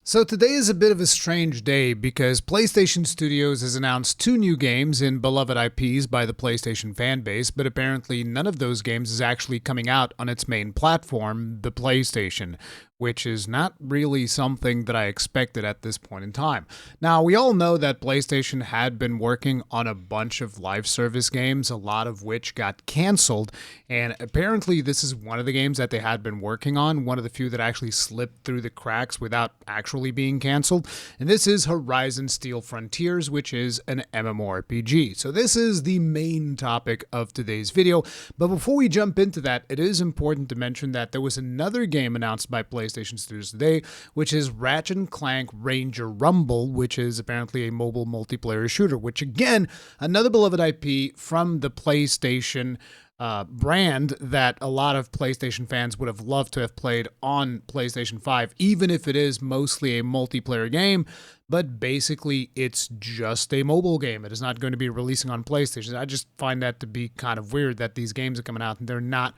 So today is a bit of a strange day because PlayStation Studios has announced two new games in beloved IPs by the PlayStation fanbase, but apparently none of those games is actually coming out on its main platform, the PlayStation, which is not really something that I expected at this point in time. Now, we all know that PlayStation had been working on a bunch of live service games, a lot of which got canceled, and apparently this is one of the games that they had been working on, one of the few that actually slipped through the cracks without actually being canceled, and this is Horizon Steel Frontiers, which is an MMORPG. So this is the main topic of today's video, but before we jump into that, it is important to mention that there was another game announced by PlayStation Studios today, which is Ratchet and Clank Ranger Rumble, which is apparently a mobile multiplayer shooter, which again, another beloved IP from the PlayStation brand that a lot of PlayStation fans would have loved to have played on PlayStation 5, even if it is mostly a multiplayer game. But basically, it's just a mobile game. It is not going to be releasing on PlayStation. I just find that to be kind of weird that these games are coming out and they're not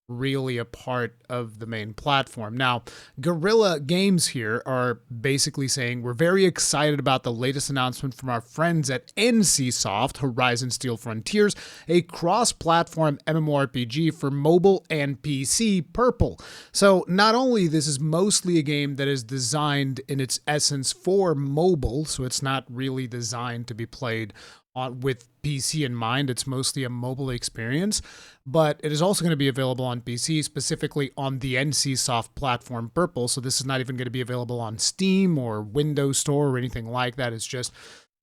really a part of the main platform. Now, Guerilla Games here are basically saying we're very excited about the latest announcement from our friends at NCSoft, Horizon Steel Frontiers, a cross-platform MMORPG for mobile and PC purple. So not only this is mostly a game that is designed in its essence for mobile, so it's not really designed to be played with PC in mind. It's mostly a mobile experience, but it is also going to be available on PC, specifically on the NCSoft platform Purple. So this is not even going to be available on Steam or Windows Store or anything like that. It's just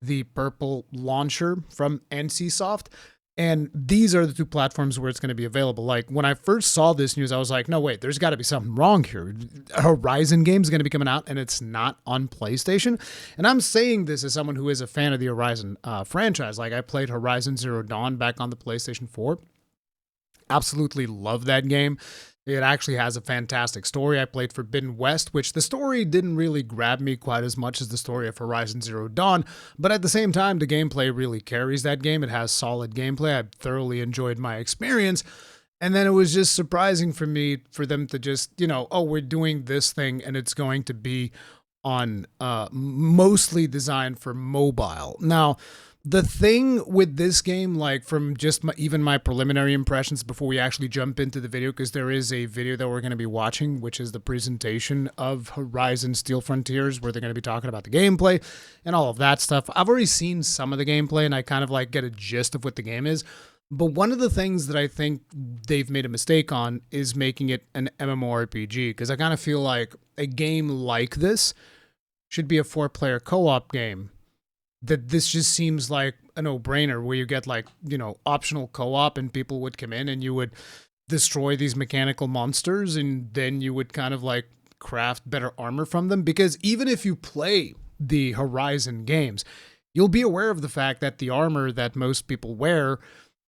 the Purple launcher from NCSoft. And these are the two platforms where it's going to be available. Like when I first saw this news, I was like, no, wait, there's got to be something wrong here. Horizon game is going to be coming out and it's not on PlayStation. And I'm saying this as someone who is a fan of the Horizon franchise. Like I played Horizon Zero Dawn back on the PlayStation 4. Absolutely love that game. It actually has a fantastic story. I played Forbidden West, which the story didn't really grab me quite as much as the story of Horizon Zero Dawn, but at the same time, the gameplay really carries that game. It has solid gameplay. I thoroughly enjoyed my experience. And then it was just surprising for me for them to just, oh, we're doing this thing and it's going to be on mostly designed for mobile. Now, the thing with this game, like from just even my preliminary impressions before we actually jump into the video, because there is a video that we're going to be watching, which is the presentation of Horizon Steel Frontiers, where they're going to be talking about the gameplay and all of that stuff. I've already seen some of the gameplay and I kind of like get a gist of what the game is. But one of the things that I think they've made a mistake on is making it an MMORPG, because I kind of feel like a game like this should be a 4-player co-op game. That this just seems like a no-brainer where you get like, optional co-op and people would come in and you would destroy these mechanical monsters and then you would kind of like craft better armor from them. Because even if you play the Horizon games, you'll be aware of the fact that the armor that most people wear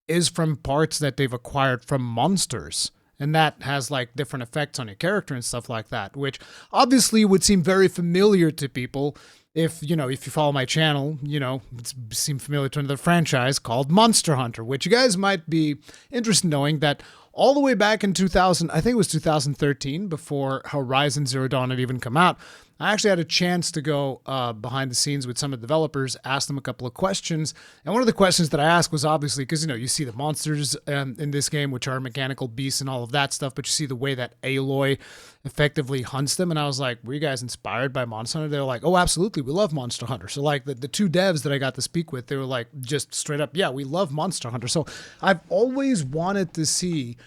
is from parts that they've acquired from monsters. And that has like different effects on your character and stuff like that, which obviously would seem very familiar to people. If you follow my channel, it seems familiar to another franchise called Monster Hunter, which you guys might be interested in knowing that all the way back in 2000, I think it was 2013, before Horizon Zero Dawn had even come out, I actually had a chance to go behind the scenes with some of the developers, ask them a couple of questions. And one of the questions that I asked was obviously, because, you see the monsters in this game, which are mechanical beasts and all of that stuff, but you see the way that Aloy effectively hunts them. And I was like, were you guys inspired by Monster Hunter? They were like, oh, absolutely. We love Monster Hunter. So like the two devs that I got to speak with, they were like, just straight up, yeah, we love Monster Hunter. So I've always wanted to see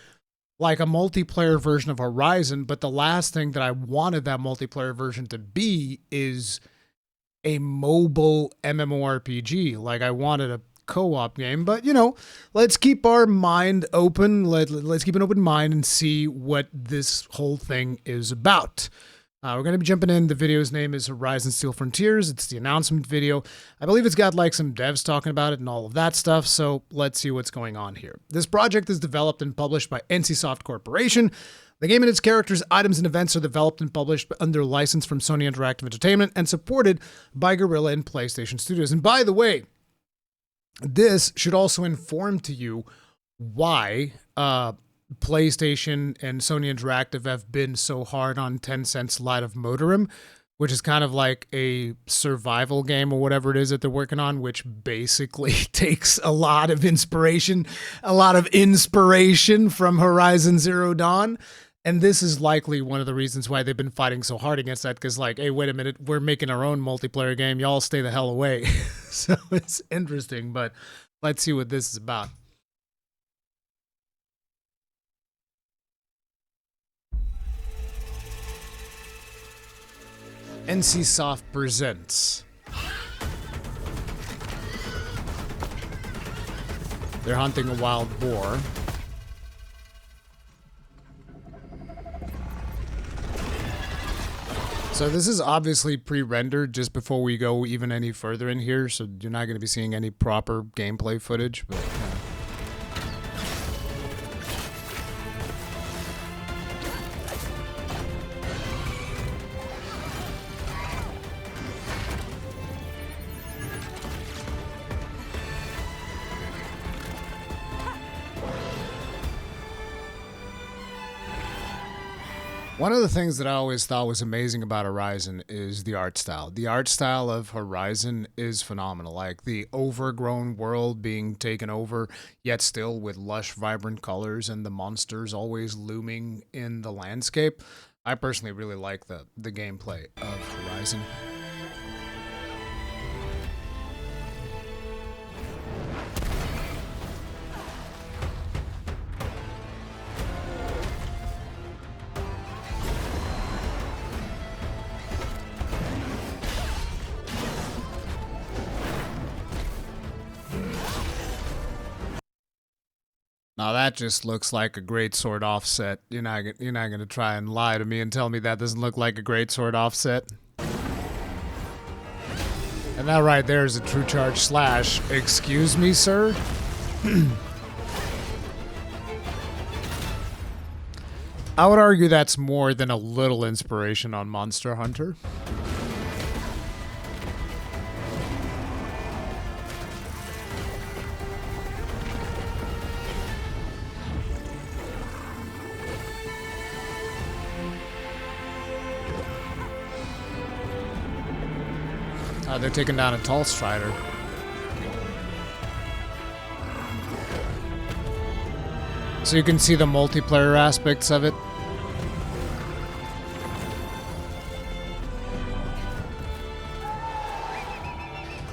like a multiplayer version of Horizon, but the last thing that I wanted that multiplayer version to be is a mobile MMORPG. Like I wanted a co-op game, but let's keep our mind open. Let's keep an open mind and see what this whole thing is about. We're going to be jumping in. The video's name is Horizon Steel Frontiers. It's the announcement video. I believe it's got like some devs talking about it and all of that stuff, so let's see what's going on here. This project is developed and published by NCSoft Corporation. The game and its characters, items, and events are developed and published under license from Sony Interactive Entertainment and supported by Guerrilla and PlayStation Studios. And by the way, this should also inform to you why PlayStation and Sony Interactive have been so hard on Tencent's Light of Motorim, which is kind of like a survival game or whatever it is that they're working on, which basically takes a lot of inspiration from Horizon Zero Dawn. And this is likely one of the reasons why they've been fighting so hard against that, because like, hey, wait a minute, we're making our own multiplayer game. Y'all stay the hell away. So it's interesting, but let's see what this is about. NCSoft presents. They're hunting a wild boar. So this is obviously pre-rendered just before we go even any further in here, so you're not going to be seeing any proper gameplay footage, but one of the things that I always thought was amazing about Horizon is the art style. The art style of Horizon is phenomenal. Like the overgrown world being taken over, yet still with lush, vibrant colors and the monsters always looming in the landscape. I personally really like the gameplay of Horizon. Now that just looks like a great sword offset. You're not going to try and lie to me and tell me that doesn't look like a great sword offset. And that right there is a true charge slash. Excuse me, sir? I would argue that's more than a little inspiration on Monster Hunter. They're taking down a tall strider. So you can see the multiplayer aspects of it.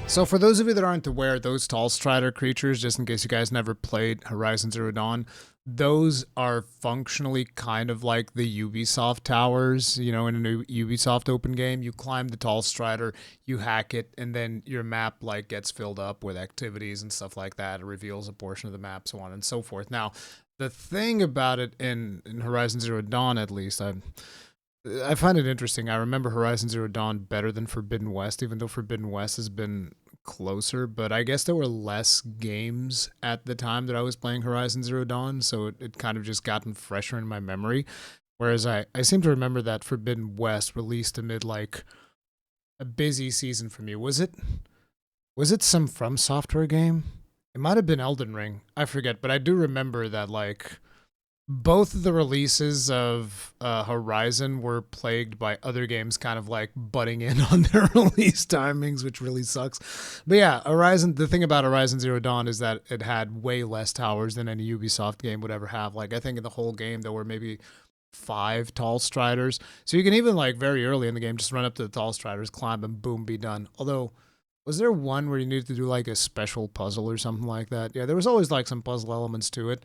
So for those of you that aren't aware, those tall strider creatures, just in case you guys never played Horizon Zero Dawn, those are functionally kind of like the Ubisoft towers, you know, in a new Ubisoft open game. You climb the tall strider, you hack it, and then your map like gets filled up with activities and stuff like that. It reveals a portion of the map, so on and so forth. Now, the thing about it in Horizon Zero Dawn, at least, I find it interesting. I remember Horizon Zero Dawn better than Forbidden West, even though Forbidden West has been closer, but I guess there were less games at the time that I was playing Horizon Zero Dawn, so it kind of just gotten fresher in my memory. Whereas I seem to remember that Forbidden West released amid like a busy season for me. Was it some From Software game? It might have been Elden Ring. I forget, but I do remember that like both of the releases of Horizon were plagued by other games kind of like butting in on their release timings, which really sucks. But yeah, Horizon, the thing about Horizon Zero Dawn is that it had way less towers than any Ubisoft game would ever have. Like I think in the whole game there were maybe 5 tall striders. So you can even like very early in the game just run up to the tall striders, climb and boom, be done. Although, was there one where you needed to do like a special puzzle or something like that? Yeah, there was always like some puzzle elements to it,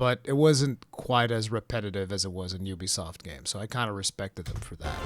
but it wasn't quite as repetitive as it was in Ubisoft games, so I kind of respected them for that.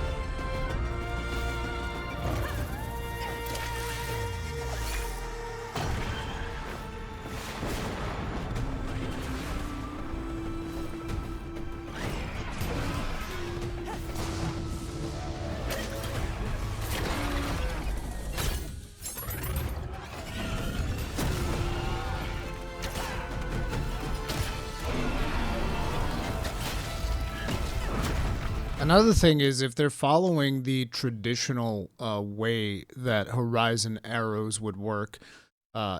Another thing is if they're following the traditional way that Horizon arrows would work,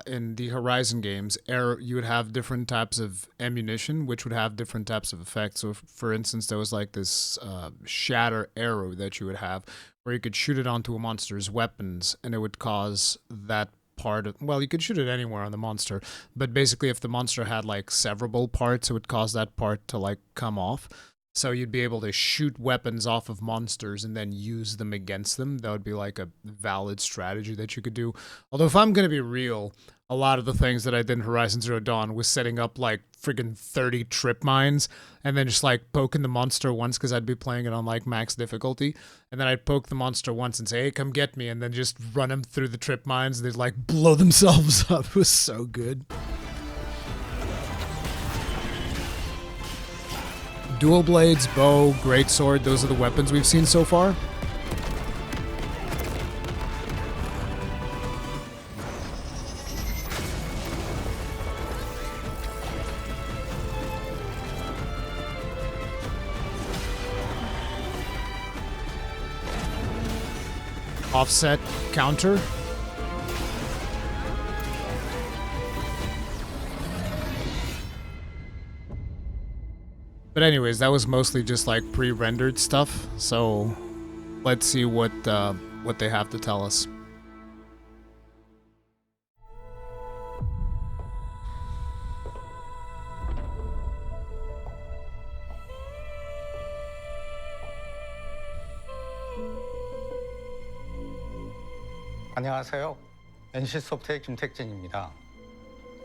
in the Horizon games, you would have different types of ammunition, which would have different types of effects. So, for instance, there was like this shatter arrow that you would have, where you could shoot it onto a monster's weapons and it would cause that part of, well, you could shoot it anywhere on the monster, but basically if the monster had like severable parts, it would cause that part to like come off. So you'd be able to shoot weapons off of monsters and then use them against them. That would be like a valid strategy that you could do. Although if I'm going to be real, a lot of the things that I did in Horizon Zero Dawn was setting up like friggin' 30 trip mines and then just like poking the monster once, because I'd be playing it on like max difficulty. And then I'd poke the monster once and say, hey, come get me. And then just run them through the trip mines and they'd like blow themselves up. It was so good. Dual blades, bow, greatsword, those are the weapons we've seen so far. Offset counter. But anyways, that was mostly just like pre-rendered stuff. So let's see what they have to tell us. 안녕하세요. NC소프트의 김택진입니다.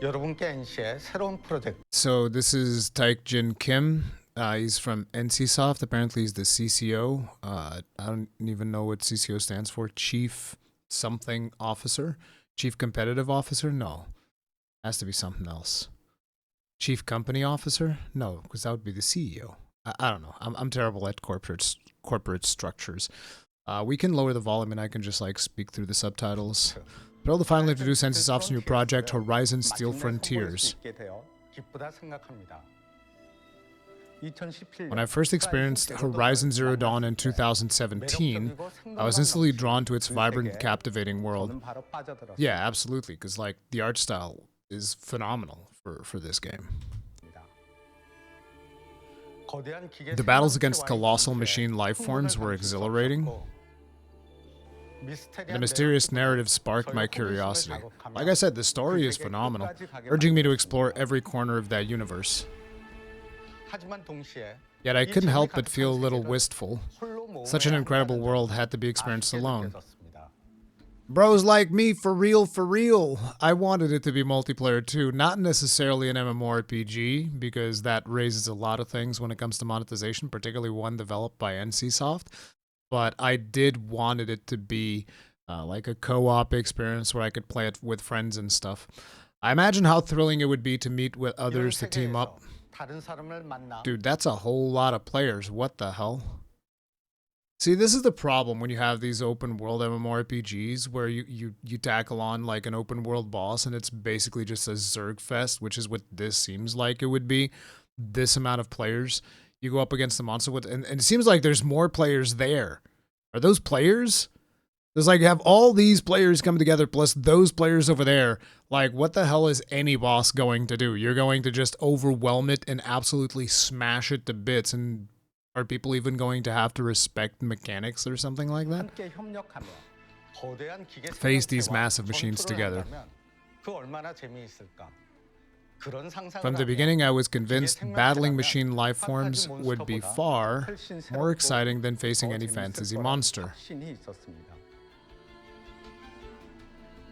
여러분께 NC의 새로운 프로젝트. So this is Taek-jin Kim. He's from NCSoft. Apparently he's the CCO. I don't even know what CCO stands for. Chief something officer? Chief competitive officer? No. Has to be something else. Chief company officer? No, because that would be the CEO. I don't know. I'm terrible at corporate structures. We can lower the volume and I can just like speak through the subtitles. Thrilled to finally introduce NCSoft's new project, Horizon Steel Frontiers. When I first experienced Horizon Zero Dawn in 2017, I was instantly drawn to its vibrant and captivating world. Yeah, absolutely, because like the art style is phenomenal for this game. The battles against colossal machine life forms were exhilarating. The mysterious narrative sparked my curiosity. Like I said, the story is phenomenal, urging me to explore every corner of that universe. Yet I couldn't help but feel a little wistful. Such an incredible world had to be experienced alone. Bros like me, for real, for real. I wanted it to be multiplayer too, not necessarily an MMORPG, because that raises a lot of things when it comes to monetization, particularly one developed by NCSoft. But I did wanted it to be like a co-op experience where I could play it with friends and stuff. I imagine how thrilling it would be to meet with others to team up. Dude, that's a whole lot of players. What the hell? See, this is the problem when you have these open world MMORPGs where you tackle on like an open world boss and it's basically just a Zerg fest, which is what this seems like it would be. This amount of players. You go up against the monster with, and it seems like there's more players there. Are those players? There's like, you have all these players come together plus those players over there. Like, what the hell is any boss going to do? You're going to just overwhelm it and absolutely smash it to bits. And are people even going to have to respect mechanics or something like that? Face these massive machines together. From the beginning, I was convinced battling machine life forms would be far more exciting than facing any fantasy monster.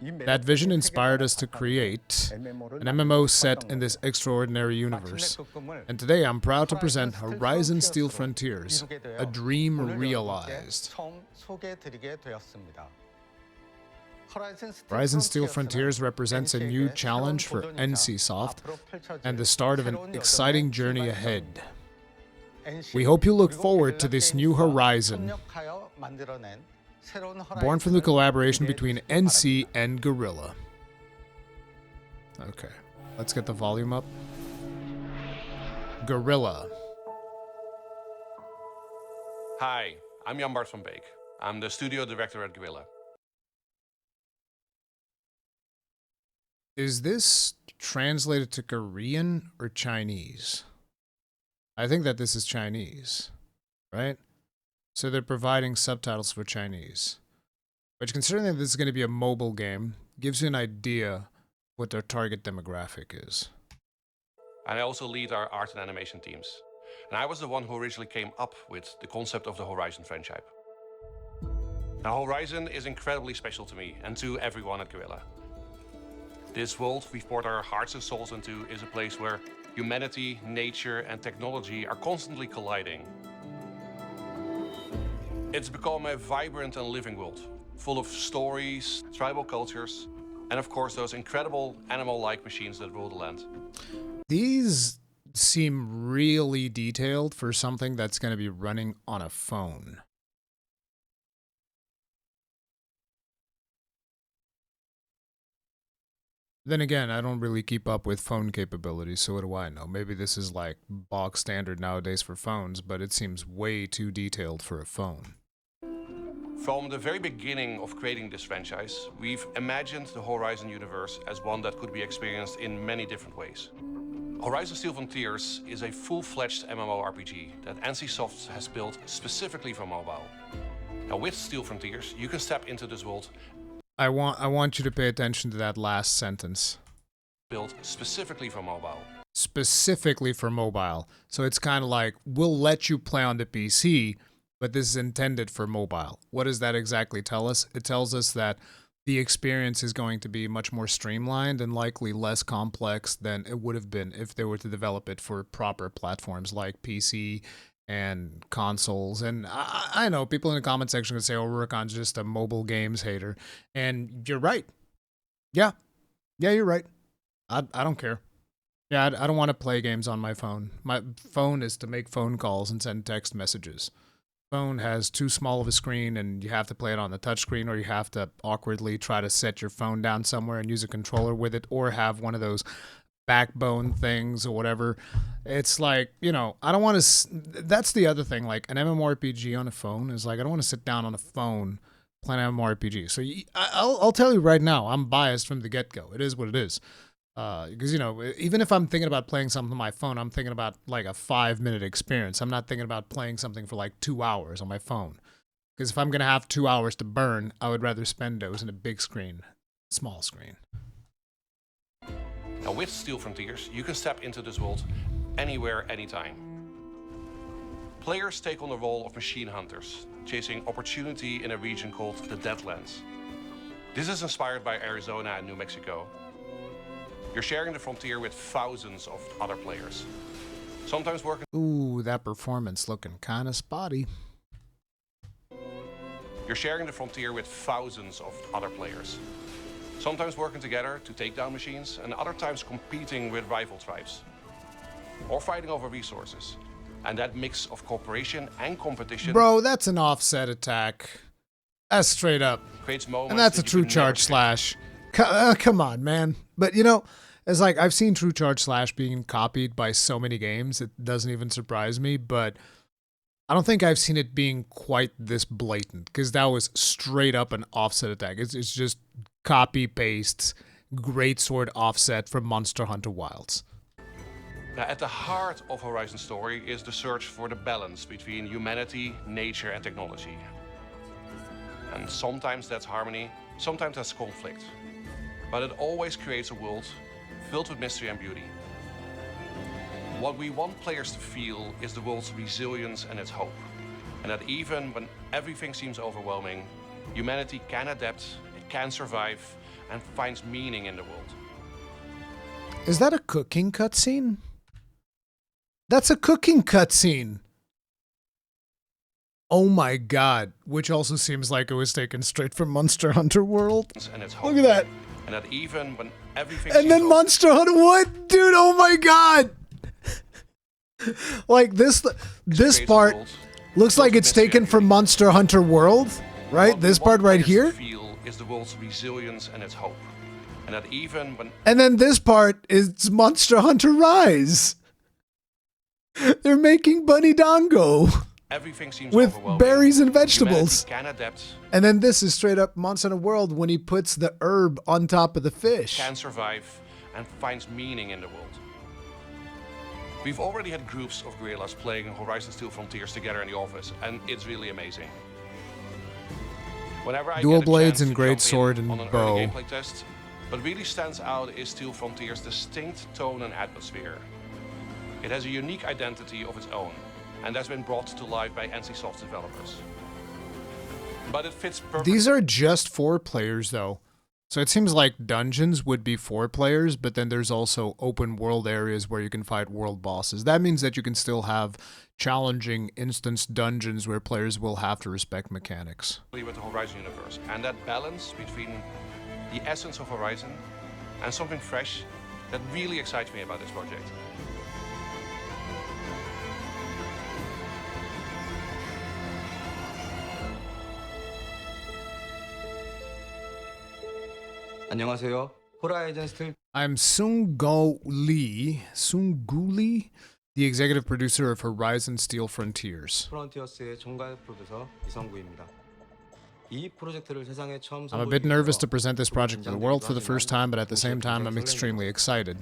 That vision inspired us to create an MMO set in this extraordinary universe. And today I'm proud to present Horizon Steel Frontiers, a dream realized. Horizon Steel Frontiers represents a new challenge for NCSoft and the start of an exciting journey ahead. We hope you look forward to this new horizon, born from the collaboration between NC and Guerilla. Okay, let's get the volume up. Guerilla. Hi, I'm Jan Bart van Beek. I'm the studio director at Guerilla. Is this translated to Korean or Chinese? I think that this is Chinese, right? So they're providing subtitles for Chinese. Which, considering that this is going to be a mobile game, gives you an idea what their target demographic is. And I also lead our art and animation teams. And I was the one who originally came up with the concept of the Horizon franchise. Now, Horizon is incredibly special to me and to everyone at Guerilla. This world we've poured our hearts and souls into is a place where humanity, nature, and technology are constantly colliding. It's become a vibrant and living world, full of stories, tribal cultures, and of course those incredible animal-like machines that rule the land. These seem really detailed for something that's going to be running on a phone. Then again, I don't really keep up with phone capabilities, so what do I know? Maybe this is like bog standard nowadays for phones, but it seems way too detailed for a phone. From the very beginning of creating this franchise, we've imagined the Horizon universe as one that could be experienced in many different ways. Horizon Steel Frontiers is a full-fledged MMORPG that NCSoft has built specifically for mobile. Now with Steel Frontiers, you can step into this world. I want you to pay attention to that last sentence. Built specifically for mobile. Specifically for mobile. So it's kind of like, we'll let you play on the PC, but this is intended for mobile. What does that exactly tell us? It tells us that the experience is going to be much more streamlined and likely less complex than it would have been if they were to develop it for proper platforms like PC and consoles. And I know people in the comment section can say, oh, Rurikhan's just a mobile games hater. And you're right. Yeah, you're right. I don't care. Yeah, I don't want to play games on my phone. My phone is to make phone calls and send text messages. Phone has too small of a screen and you have to play it on the touchscreen, or you have to awkwardly try to set your phone down somewhere and use a controller with it, or have one of those backbone things or whatever. It's like, you know, I don't want to, that's the other thing, like an MMORPG on a phone is like, I don't want to sit down on a phone playing an MMORPG. So I'll tell you right now, I'm biased from the get-go. It is what it is. Because, you know, even if I'm thinking about playing something on my phone, I'm thinking about like a 5-minute experience. I'm not thinking about playing something for like 2 hours on my phone. Because if I'm going to have 2 hours to burn, I would rather spend those in a big screen, small screen. Now with Steel Frontiers, you can step into this world anywhere, anytime. Players take on the role of machine hunters, chasing opportunity in a region called the Deadlands. This is inspired by Arizona and New Mexico. You're sharing the frontier with thousands of other players. Sometimes working... Ooh, that performance looking kind of spotty. You're sharing the frontier with thousands of other players. Sometimes working together to take down machines, and other times competing with rival tribes. Or fighting over resources. And that mix of cooperation and competition... Bro, that's an offset attack. That's straight up. Creates moments and that's a true charge slash. Come on, man. But, you know, it's like, I've seen true charge slash being copied by so many games, it doesn't even surprise me, but I don't think I've seen it being quite this blatant, because that was straight up an offset attack. It's just copy paste, great sword offset from Monster Hunter Wilds. Now, at the heart of Horizon's story is the search for the balance between humanity, nature, and technology. And sometimes that's harmony, sometimes that's conflict. But it always creates a world filled with mystery and beauty. What we want players to feel is the world's resilience and its hope. And that even when everything seems overwhelming, humanity can adapt, it can survive, and finds meaning in the world. Is that a cooking cutscene? That's a cooking cutscene! Oh my god, which also seems like it was taken straight from Monster Hunter World. And its hope. Look at that. And that even when everything and then Monster Hunter, what? Dude, oh my god! Like, this part looks like it's taken from Monster Hunter World, right? This part right here? Feel is the world's resilience and its hope. And that even when... And then this part is Monster Hunter Rise. They're making Bunny Dango. Everything seems with berries and vegetables. Can adapt. And then this is straight up Monster Hunter World when he puts the herb on top of the fish. Can survive and finds meaning in the world. We've already had groups of guerrillas playing Horizon Steel Frontiers together in the office, and it's really amazing. Whenever I Dual get a blades chance and to great jump sword in and on an bow. early gameplay test, what really stands out is Steel Frontier's distinct tone and atmosphere. It has a unique identity of its own, and that's been brought to life by NCSoft's developers. But it fits perfectly. These are just 4 players, though. So it seems like dungeons would be 4 players, but then there's also open world areas where you can fight world bosses. That means that you can still have challenging instance dungeons where players will have to respect mechanics. With the Horizon universe, and that balance between the essence of Horizon and something fresh, that really excites me about this project. 안녕하세요. Horizon Steel I'm Sung-Go Lee, the executive producer of Horizon Steel Frontiers. Frontiers의 총괄 프로듀서 이성구입니다. 이 프로젝트를 세상에 처음 I'm a bit nervous to present this project to the world for the first time, but at the same time I'm extremely excited.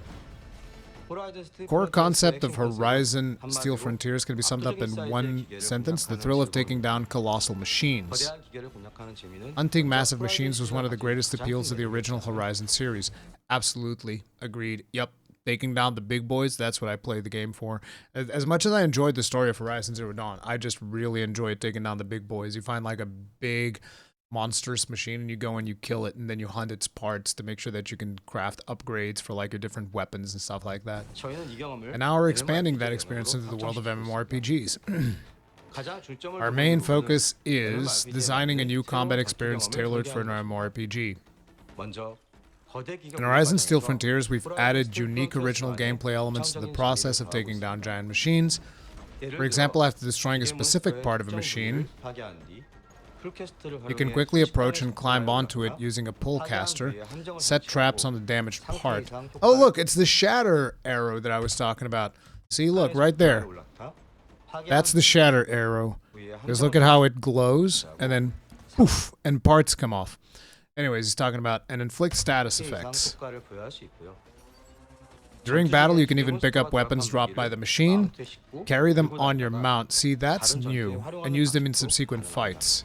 Core concept of Horizon Steel Frontiers can be summed up in one sentence: the thrill of taking down colossal machines. Hunting massive machines was one of the greatest appeals of the original Horizon series. Absolutely agreed. Yep, taking down the big boys, that's what I played the game for. As much as I enjoyed the story of Horizon Zero Dawn, I just really enjoyed taking down the big boys. You find like a big monstrous machine and you go and you kill it, and then you hunt its parts to make sure that you can craft upgrades for like your different weapons and stuff like that. And now we're expanding that experience into the world of MMORPGs. Our main focus is designing a new combat experience tailored for an MMORPG. In Horizon Steel Frontiers, we've added unique original gameplay elements to the process of taking down giant machines. For example, after destroying a specific part of a machine, you can quickly approach and climb onto it using a pull caster, set traps on the damaged part. Oh look, it's the shatter arrow that I was talking about. See, look, right there. That's the shatter arrow. Just look at how it glows, and then poof, and parts come off. Anyways, he's talking about and inflict status effects. During battle, you can even pick up weapons dropped by the machine, carry them on your mount. See, that's new, and use them in subsequent fights.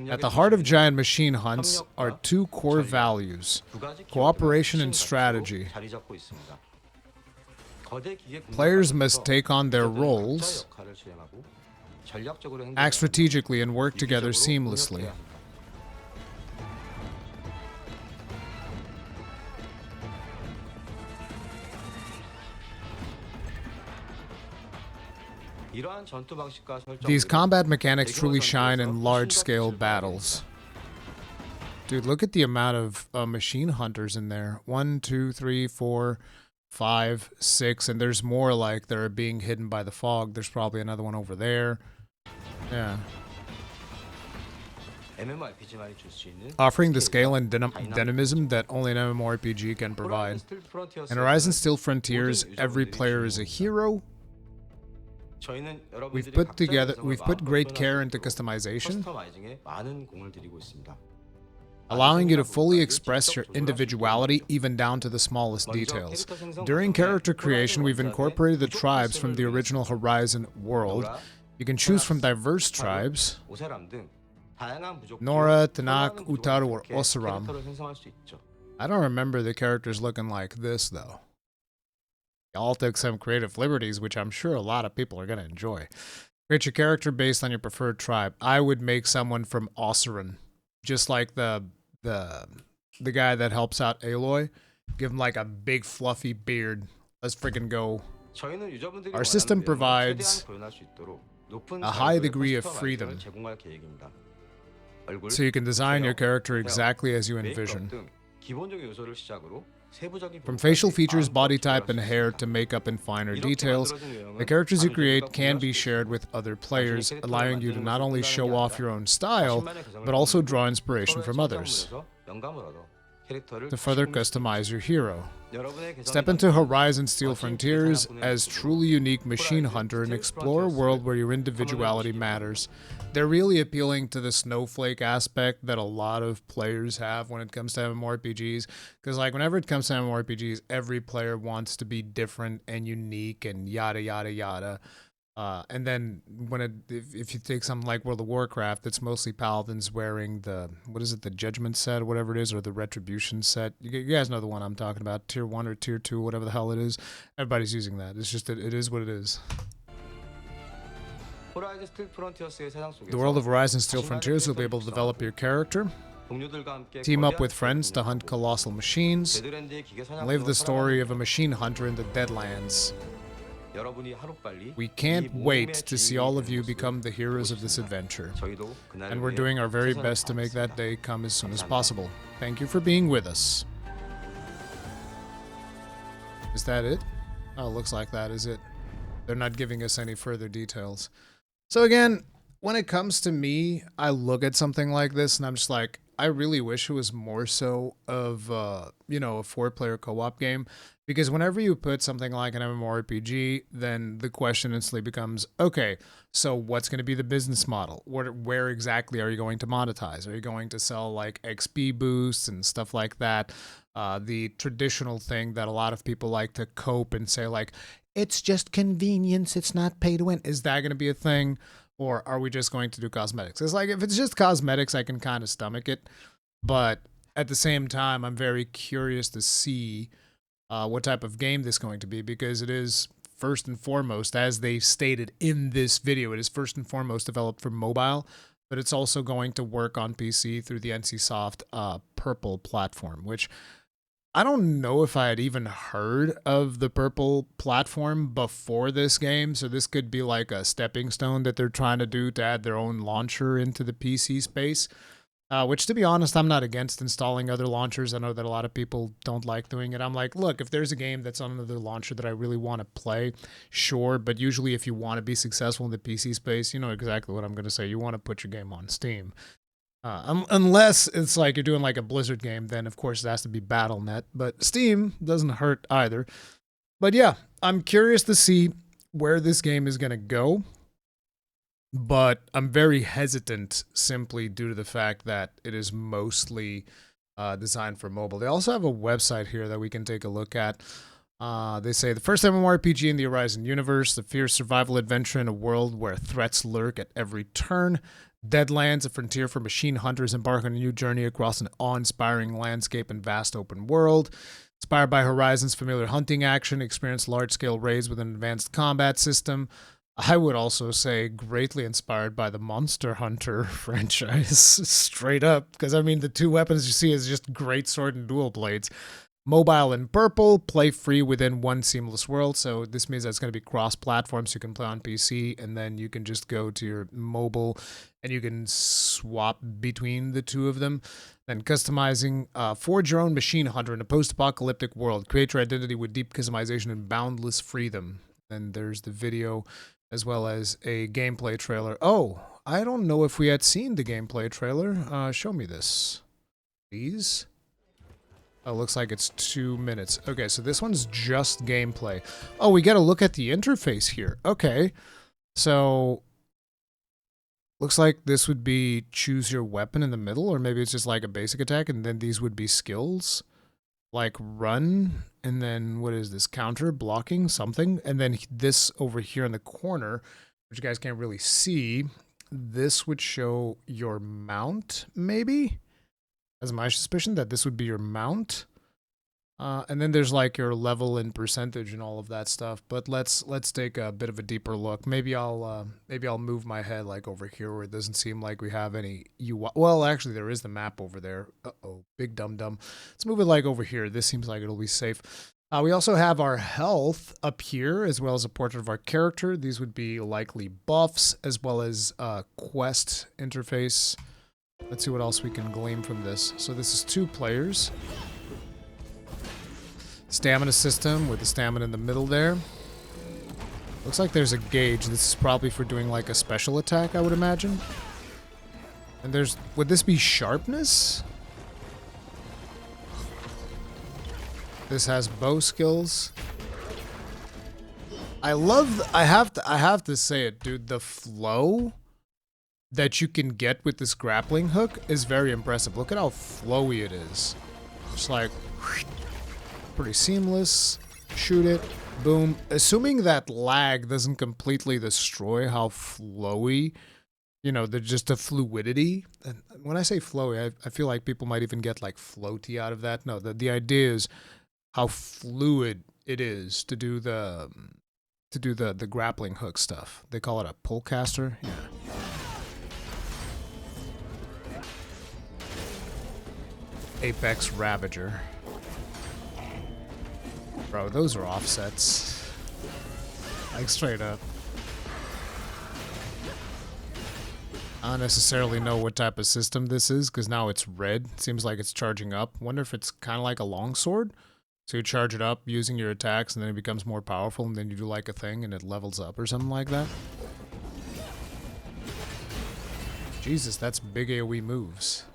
At the heart of giant machine hunts are 2 core values: cooperation and strategy. Players must take on their roles, act strategically, and work together seamlessly. These combat mechanics truly shine in large-scale battles. Dude, look at the amount of machine hunters in there. 1, 2, 3, 4, 5, 6, and there's more like that are being hidden by the fog. There's probably another one over there. Yeah. Offering the scale and dynamism that only an MMORPG can provide. In Horizon Steel Frontiers, every player is a hero. We've put great care into customization, allowing you to fully express your individuality even down to the smallest details. During character creation, we've incorporated the tribes from the original Horizon world. You can choose from diverse tribes: Nora, Tanak, Utaru, or Oseram. I don't remember the characters looking like this, though. Y'all took some creative liberties, which I'm sure a lot of people are going to enjoy. Create your character based on your preferred tribe. I would make someone from Oseram, just like the guy that helps out Aloy. Give him like a big fluffy beard. Let's freaking go. Our system provides a high degree of freedom, so you can design your character exactly as you envision. From facial features, body type, and hair to makeup and finer details, the characters you create can be shared with other players, allowing you to not only show off your own style, but also draw inspiration from others. 캐릭터를 to further 시공시킬 수 customize your hero. 여러분의 계정에 Step into 담긴 Horizon Steel 멋진 Frontiers 계산 as 보내는 truly unique machine hunter and explore a world where your individuality matters. They're really appealing to the snowflake aspect that a lot of players have when it comes to MMORPGs. Because like whenever it comes to MMORPGs, every player wants to be different and unique and yada yada yada. And then if you take something like World of Warcraft, it's mostly paladins wearing the, what is it, the Judgment set, or whatever it is, or the Retribution set. You guys know the one I'm talking about, Tier 1 or Tier 2, whatever the hell it is. Everybody's using that. It's just, it is what it is. 호라이즌 스틸 프론티어스의 세상 속에서 The world of Horizon Steel Frontiers, you'll be able to develop your character, 동료들과 함께 team up with 거대한 friends to hunt colossal machines, 네덜란드의 기계 and 사냥꾼으로 live the story 살아가는 of a machine hunter in the Deadlands. 여러분이 하루빨리 We 이 can't 모험의 wait to see all of 주인공이 you 되는 become the heroes of 모습을 this adventure. 저희도 그날을 And we're 위해 doing our very 최선을 best to make that 다하겠습니다. day come as soon as 감사합니다. possible. Thank you for being with us. Is that it? Oh, looks like that is it. They're not giving us any further details. So again, when it comes to me, I look at something like this and I'm just like, I really wish it was more so of, a 4-player co-op game. Because whenever you put something like an MMORPG, then the question instantly becomes, okay, so what's going to be the business model? Where exactly are you going to monetize? Are you going to sell like XP boosts and stuff like that? The traditional thing that a lot of people like to cope and say like, it's just convenience, it's not pay to win. Is that going to be a thing? Or are we just going to do cosmetics? It's like, if it's just cosmetics, I can kind of stomach it. But at the same time, I'm very curious to see what type of game this is going to be, because it is first and foremost, as they stated in this video, it is first and foremost developed for mobile, but it's also going to work on PC through the NCSoft Purple platform, which I don't know if I had even heard of the Purple platform before this game, so this could be like a stepping stone that they're trying to do to add their own launcher into the PC space. Which, to be honest, I'm not against installing other launchers. I know that a lot of people don't like doing it. I'm like, look, if there's a game that's on another launcher that I really want to play, sure. But usually if you want to be successful in the PC space, you know exactly what I'm going to say. You want to put your game on Steam. Unless it's like you're doing like a Blizzard game, then of course it has to be Battle.net. But Steam doesn't hurt either. But yeah, I'm curious to see where this game is going to go. But I'm very hesitant simply due to the fact that it is mostly designed for mobile. They also have a website here that we can take a look at. They say, the first MMORPG in the Horizon universe, the fierce survival adventure in a world where threats lurk at every turn. Deadlands, a frontier for machine hunters embark on a new journey across an awe-inspiring landscape and vast open world. Inspired by Horizon's familiar hunting action, experience large-scale raids with an advanced combat system. I would also say greatly inspired by the Monster Hunter franchise, straight up. Because, I mean, the two weapons you see is just great sword and dual blades. Mobile and purple, play free within one seamless world. So this means that it's going to be cross-platform, so you can play on PC, and then you can just go to your mobile, and you can swap between the two of them. Then customizing, forge your own machine hunter in a post-apocalyptic world. Create your identity with deep customization and boundless freedom. And there's the video, as well as a gameplay trailer. Oh, I don't know if we had seen the gameplay trailer. Show me this, please. Oh, looks like it's 2 minutes. Okay, so this one's just gameplay. Oh, we get a look at the interface here. Okay, so looks like this would be choose your weapon in the middle, or maybe it's just like a basic attack, and then these would be skills, like run, and then what is this, counter, blocking, something, and then this over here in the corner, which you guys can't really see, this would show your mount, maybe? That's my suspicion, that this would be your mount. And then there's like your level and percentage and all of that stuff. But let's take a bit of a deeper look. Maybe I'll move my head like over here where it doesn't seem like we have any UI. Well, actually there is the map over there. Uh-oh, big dum-dum. Let's move it like over here. This seems like it'll be safe. We also have our health up here, as well as a portrait of our character. These would be likely buffs, as well as quest interface. Let's see what else we can glean from this. So this is 2 players. Stamina system with the stamina in the middle there. Looks like there's a gauge. This is probably for doing like a special attack, I would imagine. And there's, would this be sharpness? This has bow skills. I have to say it, dude. The flow that you can get with this grappling hook is very impressive. Look at how flowy it is. Just like pretty seamless. Shoot it. Boom. Assuming that lag doesn't completely destroy how flowy, you know, just the fluidity. And when I say flowy, I feel like people might even get like floaty out of that. No, the idea is how fluid it is to do the grappling hook stuff. They call it a pull caster. Yeah. Apex Ravager. Bro, those are offsets. Like straight up. I don't necessarily know what type of system this is because now it's red. It seems like it's charging up. Wonder if it's kind of like a longsword. So you charge it up using your attacks and then it becomes more powerful and then you do like a thing and it levels up or something like that. Jesus, that's big AoE moves.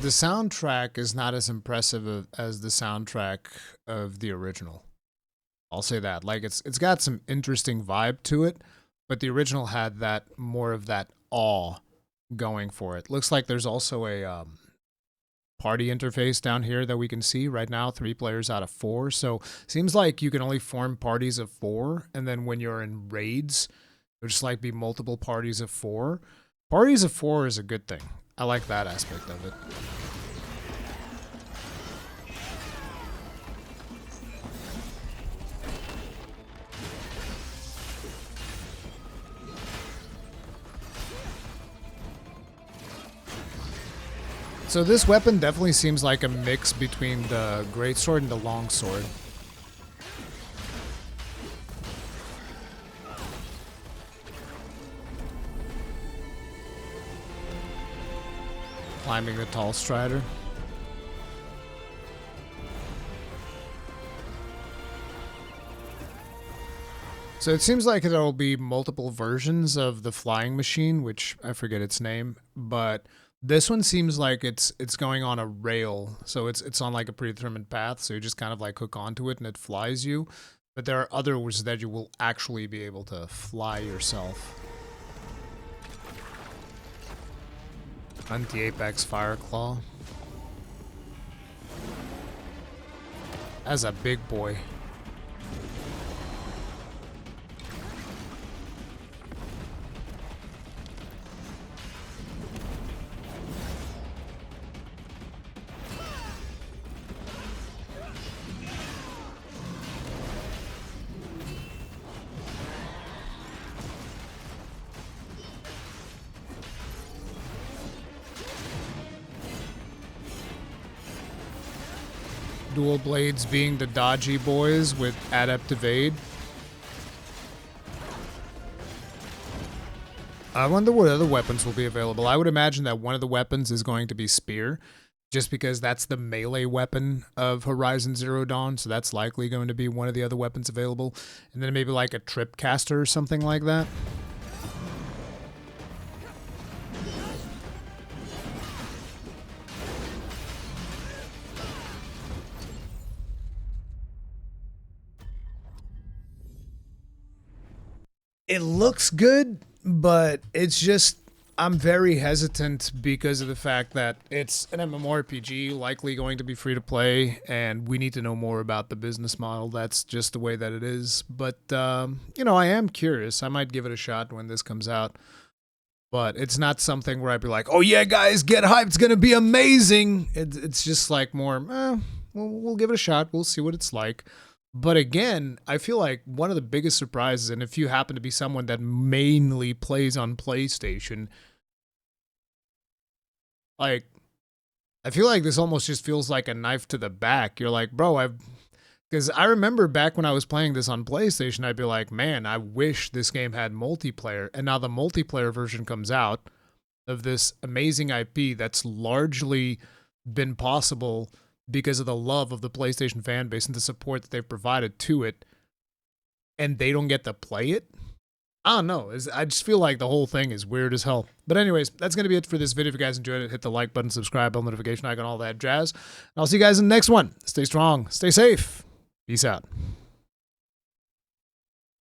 The soundtrack is not as impressive as the soundtrack of the original. I'll say that. Like it's got some interesting vibe to it, but the original had that more of that awe going for it. Looks like there's also a party interface down here that we can see right now, 3 players out of 4. So seems like you can only form parties of 4, and then when you're in raids, it'll just like be multiple parties of 4. Parties of 4 is a good thing. I like that aspect of it. So this weapon definitely seems like a mix between the greatsword and the longsword. Climbing the tall strider. So it seems like there will be multiple versions of the flying machine, which I forget its name, but this one seems like it's going on a rail, so it's on like a predetermined path, so you just kind of like hook onto it and it flies you. But there are others that you will actually be able to fly yourself. Anti-Apex Fireclaw. As a big boy. Dual blades being the dodgy boys with adept evade. I wonder what other weapons will be available. I would imagine that one of the weapons is going to be spear, just because that's the melee weapon of Horizon Zero Dawn, so that's likely going to be one of the other weapons available. And then maybe like a trip caster or something like that. It looks good, but it's just, I'm very hesitant because of the fact that it's an MMORPG, likely going to be free to play, and we need to know more about the business model. That's just the way that it is. But, you know, I am curious. I might give it a shot when this comes out. But it's not something where I'd be like, oh yeah, guys, get hyped. It's going to be amazing. It's just like more, we'll give it a shot. We'll see what it's like. But again, I feel like one of the biggest surprises, and if you happen to be someone that mainly plays on PlayStation, like, I feel like this almost just feels like a knife to the back. You're like, bro, because I remember back when I was playing this on PlayStation, I'd be like, man, I wish this game had multiplayer. And now the multiplayer version comes out of this amazing IP that's largely been possible because of the love of the PlayStation fan base and the support that they've provided to it. and they don't get to play it? I don't know. I just feel like the whole thing is weird as hell. But anyways, that's going to be it for this video. If you guys enjoyed it, hit the like button, subscribe, bell notification icon, all that jazz. And I'll see you guys in the next one. Stay strong. Stay safe. Peace out.